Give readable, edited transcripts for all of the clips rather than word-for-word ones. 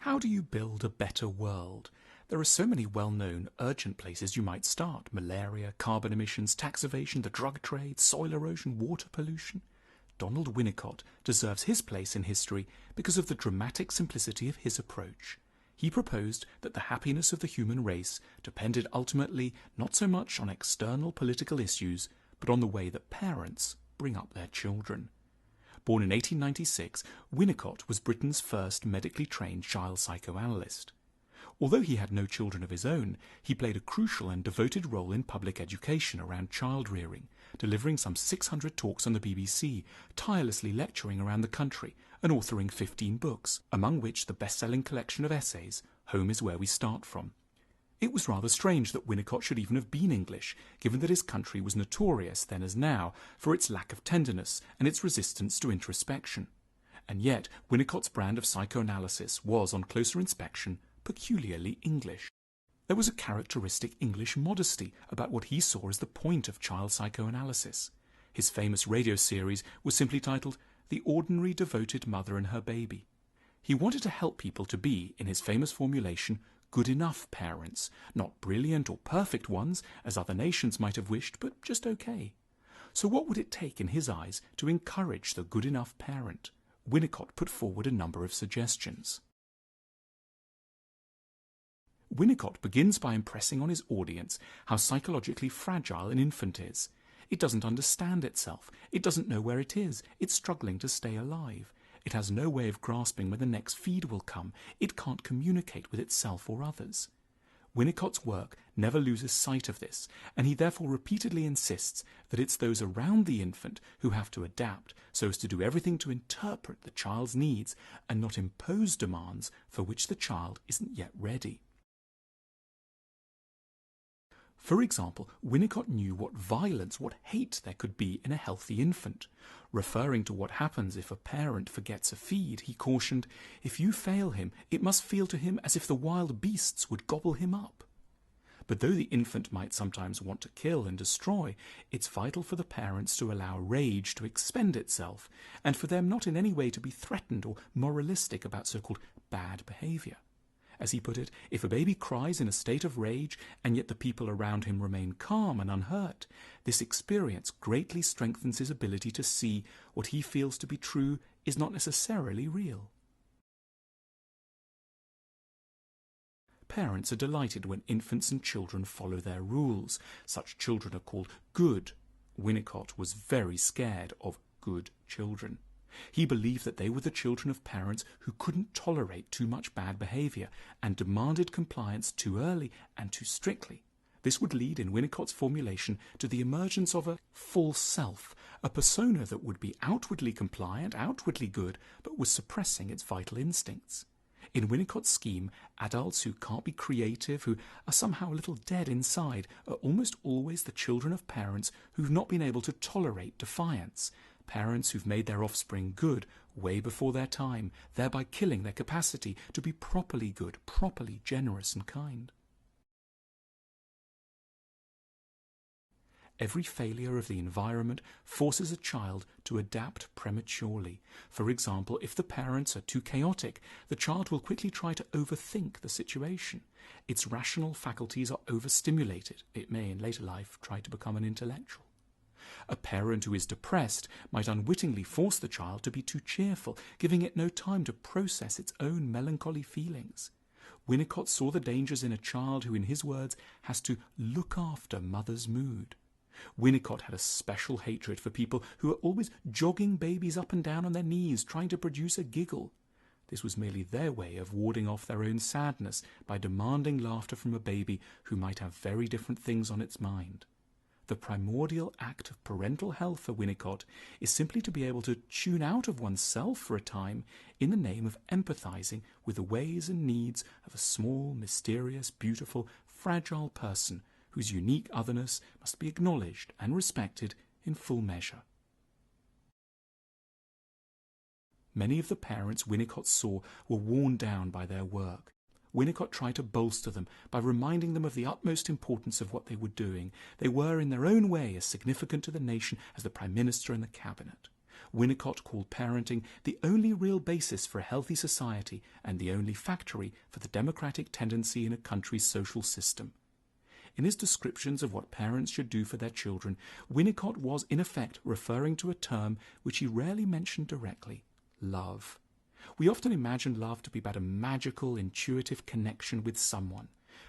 How do you build a better world? There are so many well-known, urgent places you might start. Malaria, carbon emissions, tax evasion, the drug trade, soil erosion, water pollution. Donald Winnicott deserves his place in history because of the dramatic simplicity of his approach. He proposed that the happiness of the human race depended ultimately not so much on external political issues, but on the way that parents bring up their children. Born in 1896, Winnicott was Britain's first medically trained child psychoanalyst. Although he had no children of his own, he played a crucial and devoted role in public education around child rearing, delivering some 600 talks on the BBC, tirelessly lecturing around the country, and authoring 15 books, among which the best-selling collection of essays, Home is Where We Start From. It was rather strange that Winnicott should even have been English, given that his country was notorious, then as now, for its lack of tenderness and its resistance to introspection. And yet, Winnicott's brand of psychoanalysis was, on closer inspection, peculiarly English. There was a characteristic English modesty about what he saw as the point of child psychoanalysis. His famous radio series was simply titled The Ordinary Devoted Mother and Her Baby. He wanted to help people to be, in his famous formulation, good enough parents, not brilliant or perfect ones, as other nations might have wished, but just okay. So what would it take in his eyes to encourage the good enough parent? Winnicott put forward a number of suggestions. Winnicott begins by impressing on his audience how psychologically fragile an infant is. It doesn't understand itself. It doesn't know where it is. It's struggling to stay alive. It has no way of grasping when the next feed will come. It can't communicate with itself or others. Winnicott's work never loses sight of this, and he therefore repeatedly insists that it's those around the infant who have to adapt so as to do everything to interpret the child's needs and not impose demands for which the child isn't yet ready. For example, Winnicott knew what violence, what hate there could be in a healthy infant. Referring to what happens if a parent forgets a feed, he cautioned, "If you fail him, it must feel to him as if the wild beasts would gobble him up." But though the infant might sometimes want to kill and destroy, it's vital for the parents to allow rage to expend itself, and for them not in any way to be threatened or moralistic about so-called bad behaviour. As he put it, if a baby cries in a state of rage, and yet the people around him remain calm and unhurt, this experience greatly strengthens his ability to see what he feels to be true is not necessarily real. Parents are delighted when infants and children follow their rules. Such children are called good. Winnicott was very scared of good children. He believed that they were the children of parents who couldn't tolerate too much bad behaviour and demanded compliance too early and too strictly. This would lead, in Winnicott's formulation, to the emergence of a false self, a persona that would be outwardly compliant, outwardly good, but was suppressing its vital instincts. In Winnicott's scheme, adults who can't be creative, who are somehow a little dead inside, are almost always the children of parents who've not been able to tolerate defiance. Parents who've made their offspring good way before their time, thereby killing their capacity to be properly good, properly generous and kind. Every failure of the environment forces a child to adapt prematurely. For example, if the parents are too chaotic, the child will quickly try to overthink the situation. Its rational faculties are overstimulated. It may, in later life, try to become an intellectual. A parent who is depressed might unwittingly force the child to be too cheerful, giving it no time to process its own melancholy feelings. Winnicott saw the dangers in a child who, in his words, has to look after mother's mood. Winnicott had a special hatred for people who were always jogging babies up and down on their knees, trying to produce a giggle. This was merely their way of warding off their own sadness by demanding laughter from a baby who might have very different things on its mind. The primordial act of parental health for Winnicott is simply to be able to tune out of oneself for a time in the name of empathizing with the ways and needs of a small, mysterious, beautiful, fragile person whose unique otherness must be acknowledged and respected in full measure. Many of the parents Winnicott saw were worn down by their work. Winnicott tried to bolster them by reminding them of the utmost importance of what they were doing. They were, in their own way, as significant to the nation as the Prime Minister and the Cabinet. Winnicott called parenting the only real basis for a healthy society and the only factory for the democratic tendency in a country's social system. In his descriptions of what parents should do for their children, Winnicott was in effect referring to a term which he rarely mentioned directly: love. We often imagine love to be about a magical, intuitive connection with someone,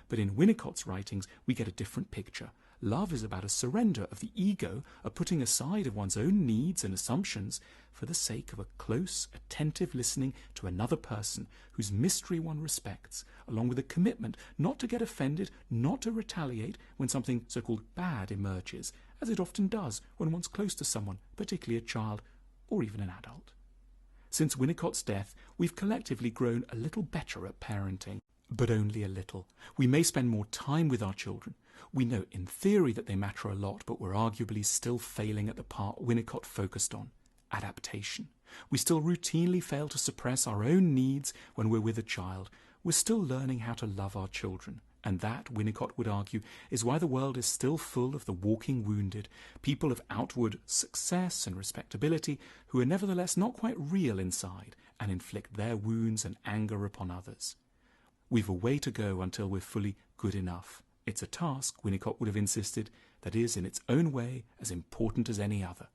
but in Winnicott's writings we get a different picture. Love is about a surrender of the ego, a putting aside of one's own needs and assumptions for the sake of a close, attentive listening to another person whose mystery one respects, along with a commitment not to get offended, not to retaliate when something so-called bad emerges, as it often does when one's close to someone, particularly a child or even an adult. Since Winnicott's death, we've collectively grown a little better at parenting, but only a little. We may spend more time with our children. We know in theory that they matter a lot, but we're arguably still failing at the part Winnicott focused on: adaptation. We still routinely fail to suppress our own needs when we're with a child. We're still learning how to love our children. And that, Winnicott would argue, is why the world is still full of the walking wounded, people of outward success and respectability who are nevertheless not quite real inside and inflict their wounds and anger upon others. We've a way to go until we're fully good enough. It's a task, Winnicott would have insisted, that is in its own way as important as any other.